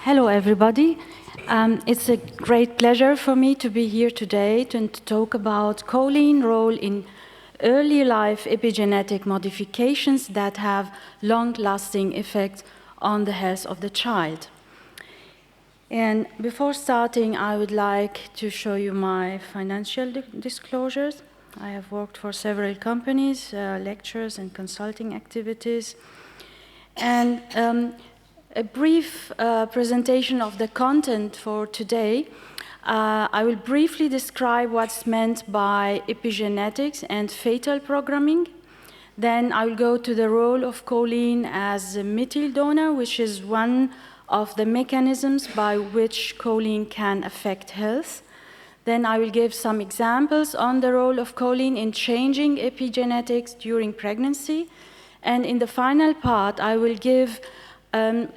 Hello, everybody. It's a great pleasure for me to be here today to talk about choline role in early life epigenetic modifications that have long-lasting effects on the health of the child. And before starting, I would like to show you my financial disclosures. I have worked for several companies, lectures and consulting activities. And a brief presentation of the content for today. I will briefly describe what's meant by epigenetics and fetal programming. Then I will go to the role of choline as a methyl donor, which is one of the mechanisms by which choline can affect health. Then I will give some examples on the role of choline in changing epigenetics during pregnancy. And in the final part, I will give an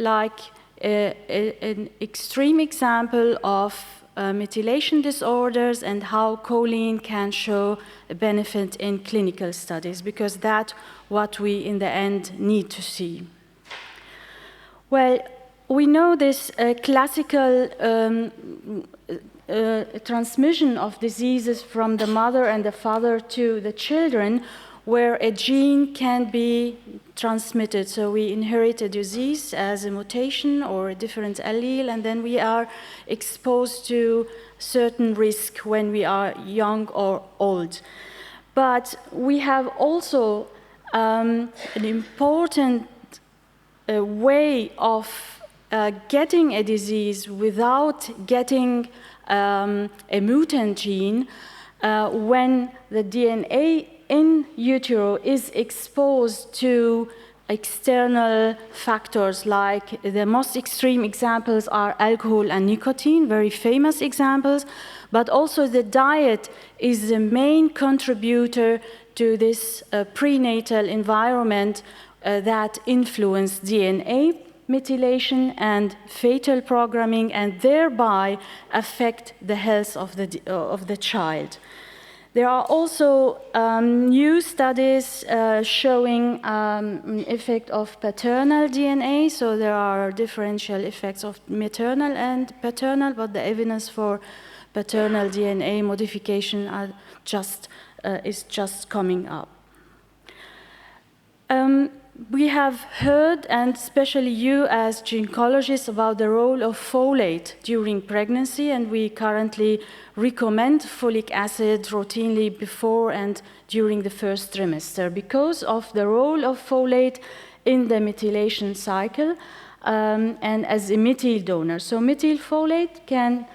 extreme example of methylation disorders and how choline can show a benefit in clinical studies, because that's what we in the end need to see. Well, we know this classical transmission of diseases from the mother and the father to the children, where a gene can be transmitted. So we inherit a disease as a mutation or a different allele, and then we are exposed to certain risk when we are young or old. But we have also an important way of getting a disease without getting a mutant gene when the DNA in utero is exposed to external factors. Like the most extreme examples are alcohol and nicotine, very famous examples, but also the diet is the main contributor to this prenatal environment that influence DNA methylation and fetal programming, and thereby affect the health of the child. There are also new studies showing effect of paternal DNA, so there are differential effects of maternal and paternal, but the evidence for paternal DNA modification is just coming up. We have heard, and especially you as gynecologists, about the role of folate during pregnancy, and we currently recommend folic acid routinely before and during the first trimester because of the role of folate in the methylation cycle and as a methyl donor. So methylfolate can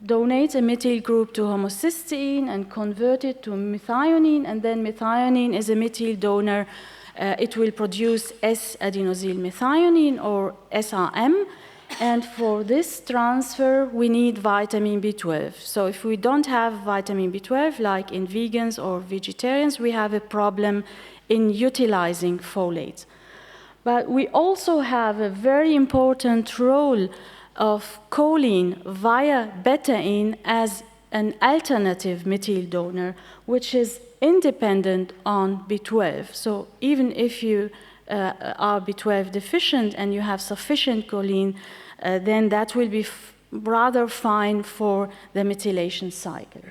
donate a methyl group to homocysteine and convert it to methionine, and then methionine is a methyl donor. It will produce S-adenosyl methionine, or SRM, and for this transfer we need vitamin B12. So if we don't have vitamin B12, like in vegans or vegetarians, we have a problem in utilizing folate. But we also have a very important role of choline via betaine as an alternative methyl donor, which is independent on B12. So even if you are B12 deficient and you have sufficient choline, then that will be rather fine for the methylation cycle.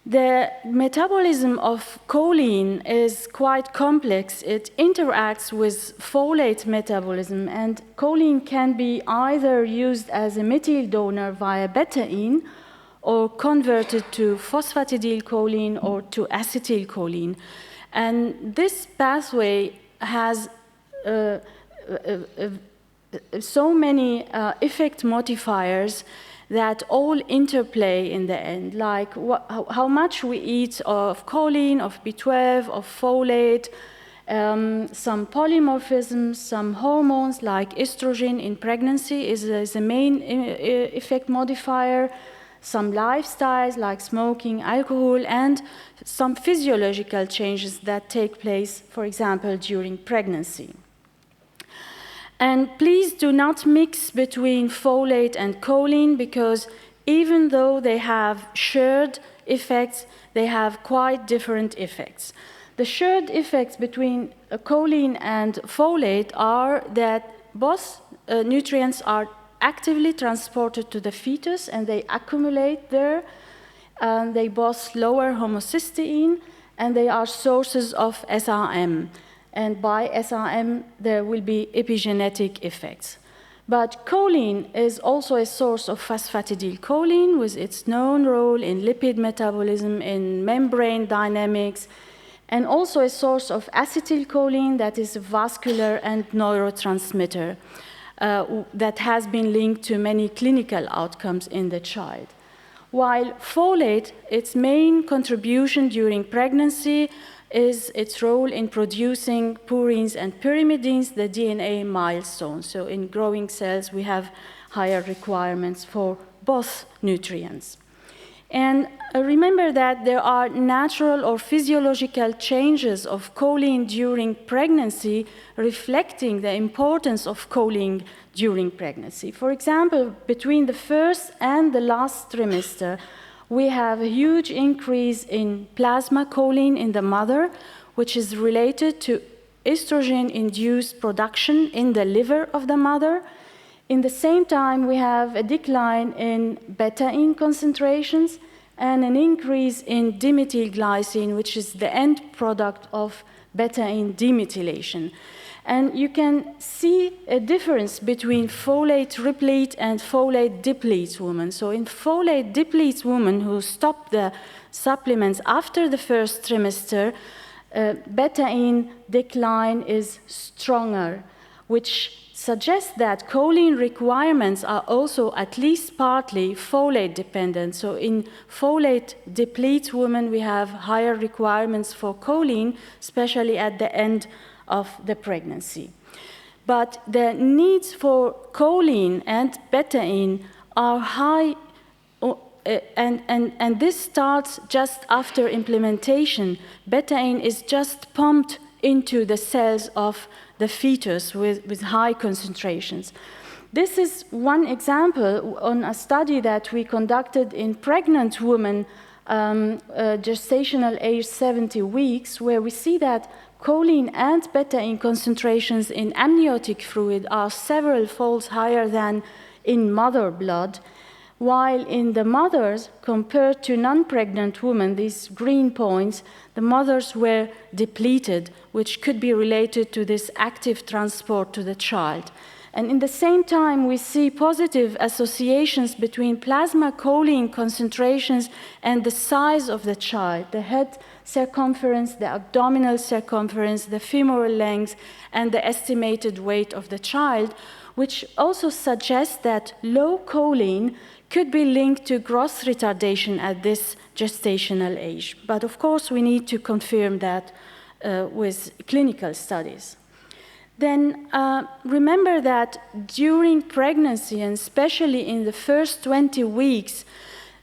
The metabolism of choline is quite complex. It interacts with folate metabolism, and choline can be either used as a methyl donor via betaine or converted to phosphatidylcholine or to acetylcholine. And this pathway has so many effect modifiers that all interplay in the end, like how much we eat of choline, of B12, of folate, some polymorphisms, some hormones like estrogen in pregnancy is a main effect modifier, some lifestyles like smoking, alcohol, and some physiological changes that take place, for example, during pregnancy. And please do not mix between folate and choline, because even though they have shared effects, they have quite different effects. The shared effects between choline and folate are that both nutrients are actively transported to the fetus and they accumulate there. They both lower homocysteine and they are sources of SRM. And by SRM, there will be epigenetic effects. But choline is also a source of phosphatidylcholine with its known role in lipid metabolism, in membrane dynamics, and also a source of acetylcholine that is a vascular and neurotransmitter that has been linked to many clinical outcomes in the child. While folate, its main contribution during pregnancy is its role in producing purines and pyrimidines, the DNA milestones. So in growing cells, we have higher requirements for both nutrients. And remember that there are natural or physiological changes of choline during pregnancy, reflecting the importance of choline during pregnancy. For example, between the first and the last trimester, we have a huge increase in plasma choline in the mother, which is related to estrogen-induced production in the liver of the mother. In the same time, we have a decline in betaine concentrations and an increase in dimethylglycine, which is the end product of betaine demethylation. And you can see a difference between folate replete and folate deplete women. So in folate deplete women who stop the supplements after the first trimester, betaine decline is stronger, which suggests that choline requirements are also at least partly folate dependent. So in folate deplete women, we have higher requirements for choline, especially at the end of the pregnancy. But the needs for choline and betaine are high, and this starts just after implementation. Betaine is just pumped into the cells of the fetus with high concentrations. This is one example on a study that we conducted in pregnant women, gestational age 70 weeks, where we see that choline and betaine concentrations in amniotic fluid are several folds higher than in mother blood, while in the mothers, compared to non-pregnant women, these green points, the mothers were depleted, which could be related to this active transport to the child. And in the same time, we see positive associations between plasma choline concentrations and the size of the child, the head circumference, the abdominal circumference, the femoral length, and the estimated weight of the child, which also suggests that low choline could be linked to growth retardation at this gestational age. But of course, we need to confirm that with clinical studies. Then remember that during pregnancy, and especially in the first 20 weeks,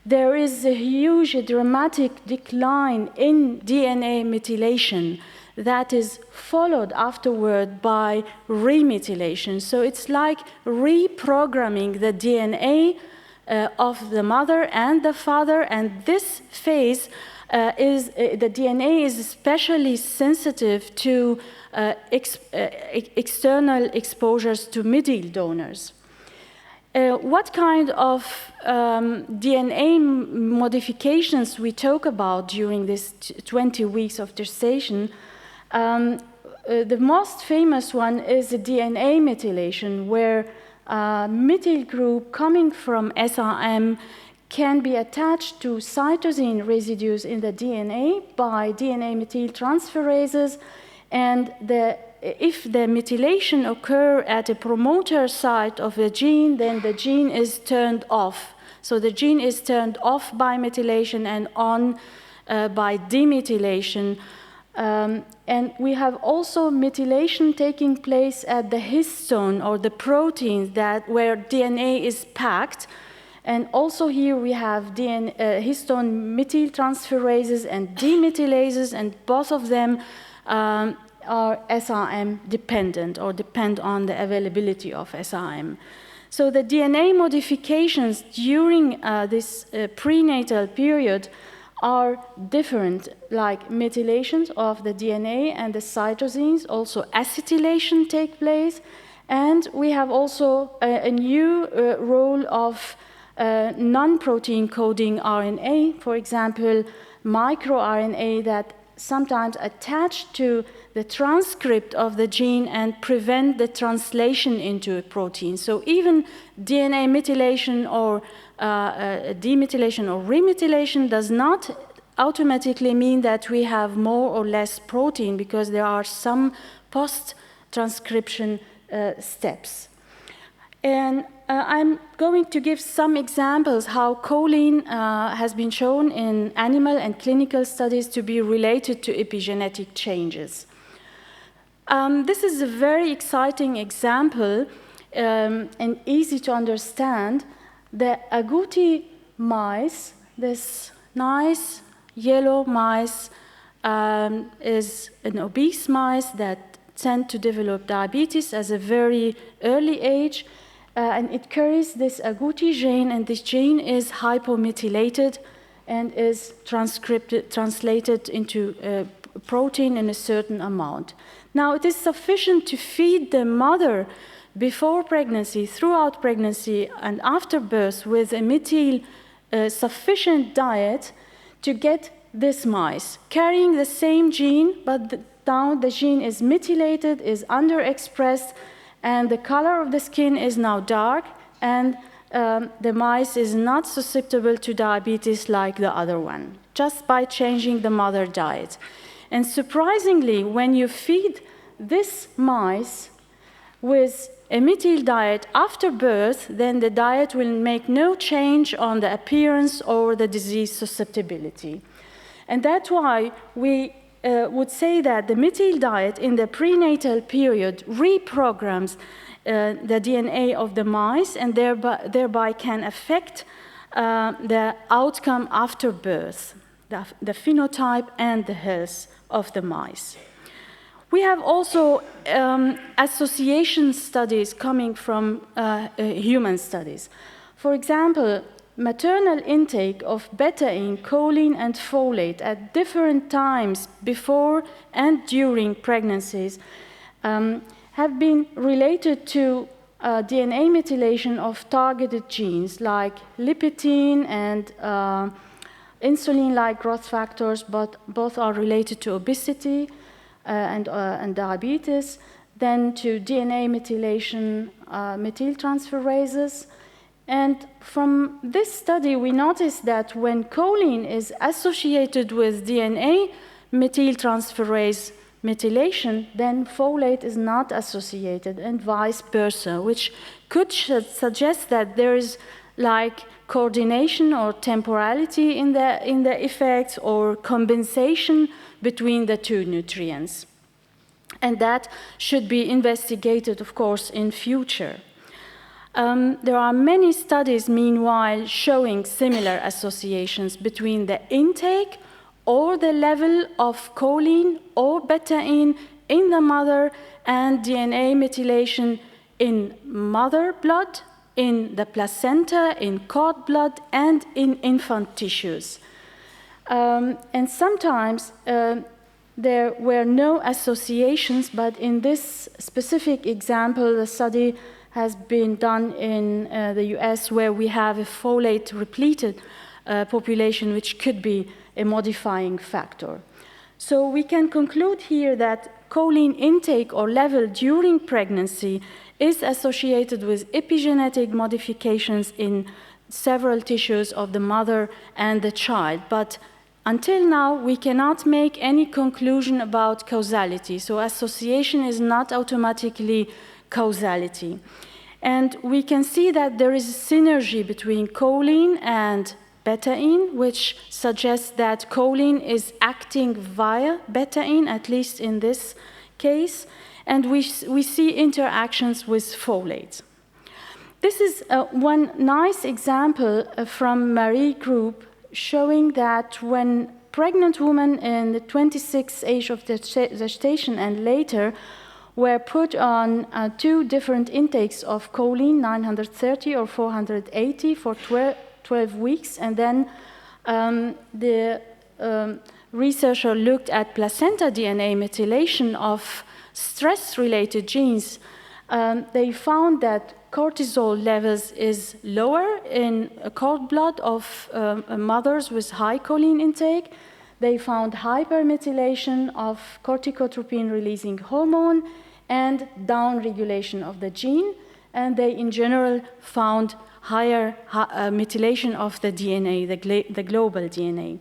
there is a huge, dramatic decline in DNA methylation that is followed afterward by remethylation. So it's like reprogramming the DNA of the mother and the father, and this phase the DNA is especially sensitive to external exposures to middle donors. What kind of DNA modifications we talk about during this 20 weeks of gestation? The most famous one is the DNA methylation, where methyl group coming from SRM can be attached to cytosine residues in the DNA by DNA methyltransferases, and if the methylation occurs at a promoter site of the gene, then the gene is turned off. So the gene is turned off by methylation and on by demethylation. And we have also methylation taking place at the histone, or the protein where DNA is packed. And also here we have histone methyltransferases and demethylases, and both of them are SRM dependent, or depend on the availability of SRM. So the DNA modifications during this prenatal period are different, like methylations of the DNA and the cytosines. Also acetylation take place, And we have also a new role of non-protein coding RNA, for example, microRNA that sometimes attach to the transcript of the gene and prevent the translation into a protein. So even DNA methylation or demethylation or remethylation does not automatically mean that we have more or less protein, because there are some post-transcription steps. And I'm going to give some examples how choline has been shown in animal and clinical studies to be related to epigenetic changes. This is a very exciting example and easy to understand. The agouti mice, this nice yellow mice, is an obese mice that tend to develop diabetes at a very early age. And it carries this agouti gene, and this gene is hypomethylated and is translated into protein in a certain amount. Now, it is sufficient to feed the mother before pregnancy, throughout pregnancy, and after birth with a methyl sufficient diet to get this mice carrying the same gene, but now the gene is methylated, is underexpressed, and the color of the skin is now dark, and the mice is not susceptible to diabetes like the other one, just by changing the mother diet. And surprisingly, when you feed this mice with a methyl diet after birth, then the diet will make no change on the appearance or the disease susceptibility. And that's why we would say that the methyl diet in the prenatal period reprograms the DNA of the mice, and thereby can affect the outcome after birth, the phenotype and the health of the mice. We have also association studies coming from human studies. For example, maternal intake of betaine, choline, and folate at different times before and during pregnancies have been related to DNA methylation of targeted genes like lipitine and insulin-like growth factors, but both are related to obesity and diabetes, then to DNA methylation methyltransferases. And from this study, we noticed that when choline is associated with DNA methyltransferase methylation, then folate is not associated, and vice versa, which could suggest that there is like coordination or temporality in the effects or compensation between the two nutrients. And that should be investigated, of course, in future. There are many studies, meanwhile, showing similar associations between the intake or the level of choline or betaine in the mother and DNA methylation in mother blood, in the placenta, in cord blood, and in infant tissues. And sometimes there were no associations, but in this specific example, the study has been done in the US, where we have a folate-repleted population, which could be a modifying factor. So we can conclude here that choline intake or level during pregnancy is associated with epigenetic modifications in several tissues of the mother and the child. But until now, we cannot make any conclusion about causality. So association is not automatically causality. And we can see that there is a synergy between choline and betaine, which suggests that choline is acting via betaine, at least in this case, and we see interactions with folate. This is one nice example from Marie group showing that when pregnant women in the 26th age of gestation and later were put on 2 different intakes of choline, 930 or 480 for 12 weeks, and then the researcher looked at placenta DNA methylation of stress-related genes They found that cortisol levels is lower in cord blood of mothers with high choline intake. They found hypermethylation of corticotropin-releasing hormone and downregulation of the gene. And they, in general, found higher methylation of the DNA, the global DNA.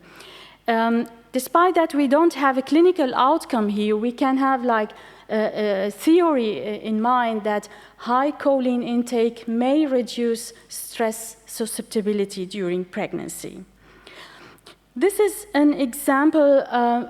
Despite that we don't have a clinical outcome here, we can have like a theory in mind that high choline intake may reduce stress susceptibility during pregnancy. This is an example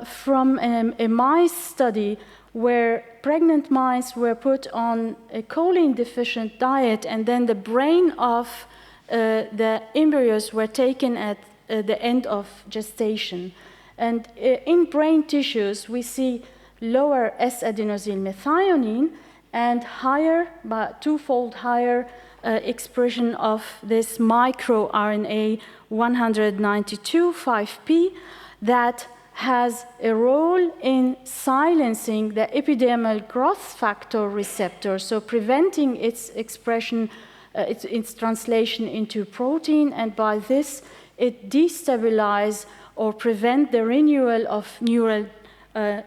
from a mice study where pregnant mice were put on a choline-deficient diet, and then the brain of the embryos were taken at the end of gestation. And in brain tissues, we see lower S-adenosyl methionine and higher, but twofold higher expression of this microRNA 192.5p that has a role in silencing the epidermal growth factor receptor, so preventing its expression, its translation into protein, and by this it destabilizes or prevent the renewal of neural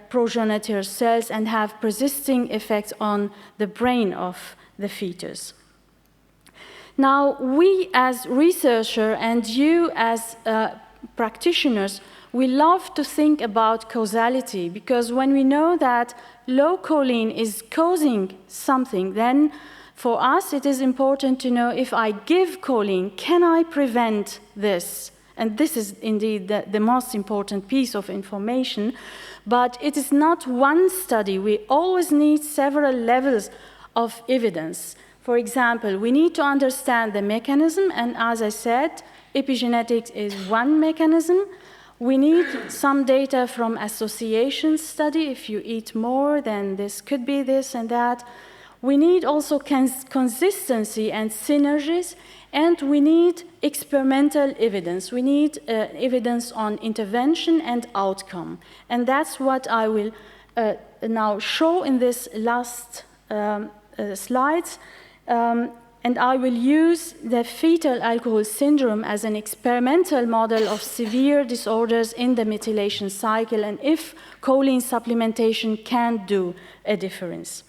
progenitor cells and have persisting effects on the brain of the fetus. Now, we as researchers and you as practitioners, we love to think about causality, because when we know that low choline is causing something, then for us it is important to know, if I give choline, can I prevent this? And this is indeed the most important piece of information. But it is not one study. We always need several levels of evidence. For example, we need to understand the mechanism, and as I said, epigenetics is one mechanism. We need some data from association study. If you eat more, then this could be this and that. We need also consistency and synergies, and we need experimental evidence. We need evidence on intervention and outcome. And that's what I will now show in this last slides. And I will use the fetal alcohol syndrome as an experimental model of severe disorders in the methylation cycle, and if choline supplementation can do a difference.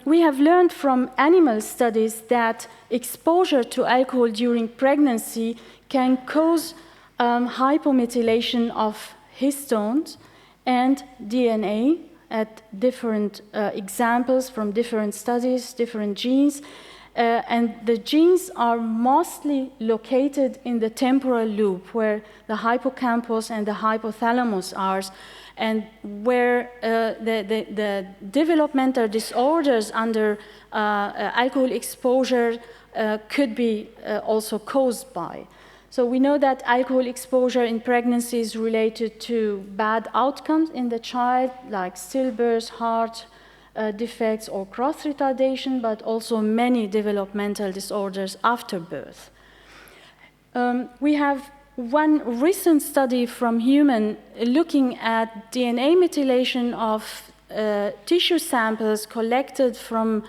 We have learned from animal studies that exposure to alcohol during pregnancy can cause hypomethylation of histones and DNA at different examples from different studies, different genes. And the genes are mostly located in the temporal loop, where the hippocampus and the hypothalamus are, and where the developmental disorders under alcohol exposure could be also caused by. So we know that alcohol exposure in pregnancy is related to bad outcomes in the child, like stillbirth, heart defects, or growth retardation, but also many developmental disorders after birth. We have one recent study from human looking at DNA methylation of tissue samples collected from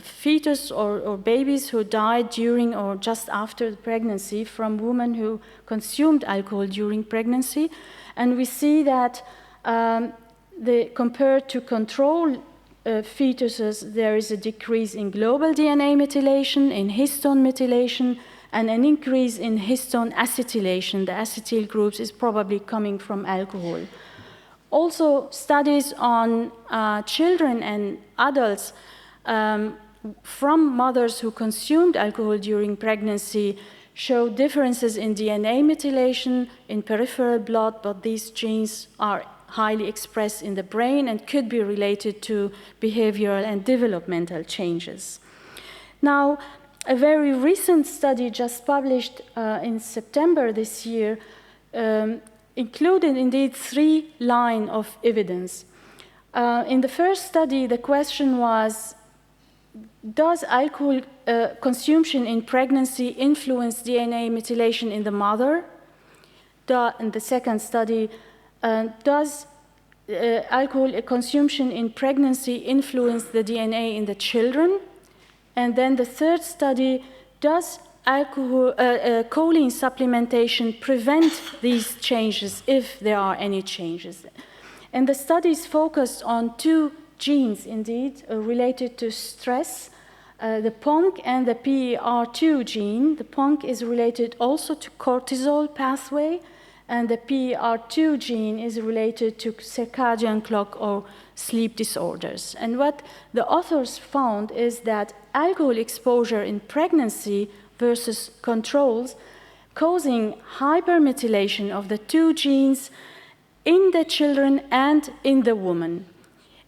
fetus or babies who died during or just after the pregnancy from women who consumed alcohol during pregnancy. And we see that compared to control fetuses, there is a decrease in global DNA methylation, in histone methylation, and an increase in histone acetylation. The acetyl groups is probably coming from alcohol. Also, studies on children and adults from mothers who consumed alcohol during pregnancy show differences in DNA methylation in peripheral blood, but these genes are highly expressed in the brain and could be related to behavioral and developmental changes. Now, a very recent study just published in September this year included indeed 3 lines of evidence. In the first study, the question was, does alcohol consumption in pregnancy influence DNA methylation in the mother? In the second study, does alcohol consumption in pregnancy influenced the DNA in the children? And then the third study, does choline supplementation prevent these changes, if there are any changes? And the studies focused on 2 genes, indeed, related to stress, the PONC and the PER2 gene. The PONC is related also to cortisol pathway, and the PER2 gene is related to circadian clock or sleep disorders. And what the authors found is that alcohol exposure in pregnancy versus controls causing hypermethylation of the 2 genes in the children and in the woman.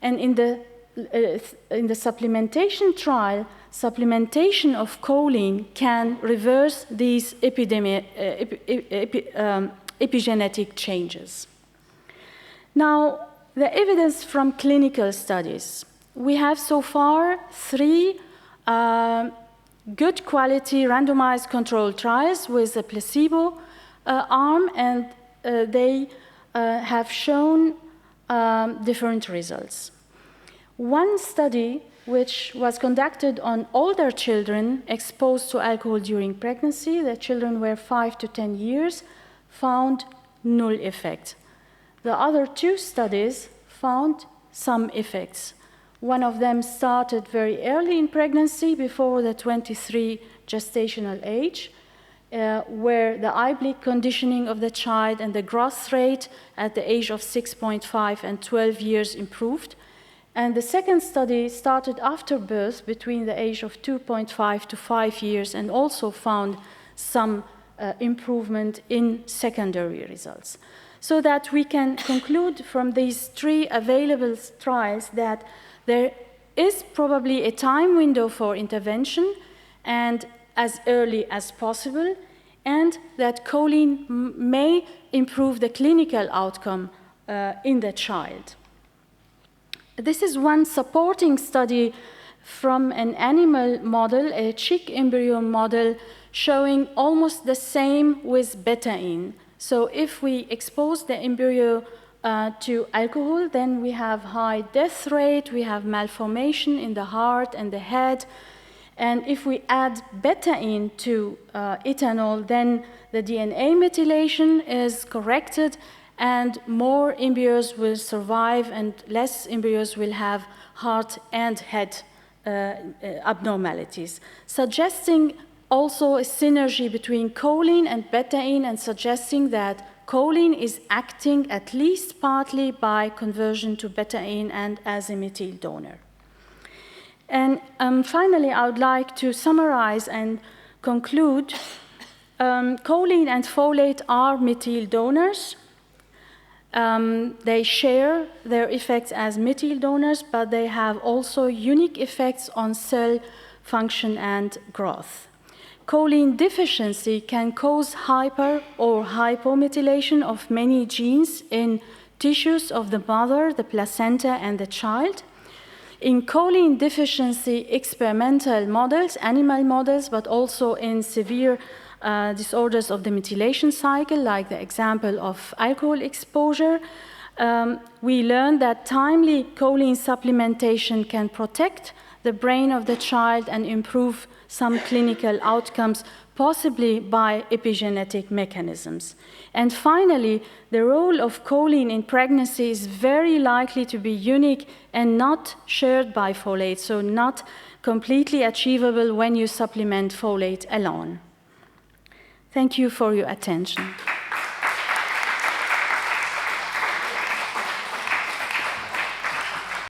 And in the supplementation trial, supplementation of choline can reverse these epigenetic changes. Now, the evidence from clinical studies. We have so far 3 good quality randomized controlled trials with a placebo arm, and they have shown different results. One study, which was conducted on older children exposed to alcohol during pregnancy, the children were 5 to 10 years, found null effect. The other 2 studies found some effects. One of them started very early in pregnancy, before the 23 gestational age, where the eye bleed conditioning of the child and the growth rate at the age of 6.5 and 12 years improved. And the second study started after birth, between the age of 2.5 to 5 years, and also found some improvement in secondary results. So that we can conclude from these 3 available trials that there is probably a time window for intervention, and as early as possible, and that choline may improve the clinical outcome in the child. This is one supporting study from an animal model, a chick embryo model, showing almost the same with betaine. So if we expose the embryo to alcohol, then we have high death rate, we have malformation in the heart and the head. And if we add betaine to ethanol, then the DNA methylation is corrected, and more embryos will survive and less embryos will have heart and head abnormalities, suggesting also a synergy between choline and betaine, and suggesting that choline is acting at least partly by conversion to betaine and as a methyl donor. And finally, I would like to summarize and conclude. Choline and folate are methyl donors. They share their effects as methyl donors, but they have also unique effects on cell function and growth. Choline deficiency can cause hyper or hypomethylation of many genes in tissues of the mother, the placenta, and the child. In choline deficiency experimental models, animal models, but also in severe disorders of the methylation cycle, like the example of alcohol exposure, we learned that timely choline supplementation can protect the brain of the child and improve some clinical outcomes, possibly by epigenetic mechanisms. And finally, the role of choline in pregnancy is very likely to be unique and not shared by folate, so not completely achievable when you supplement folate alone. Thank you for your attention.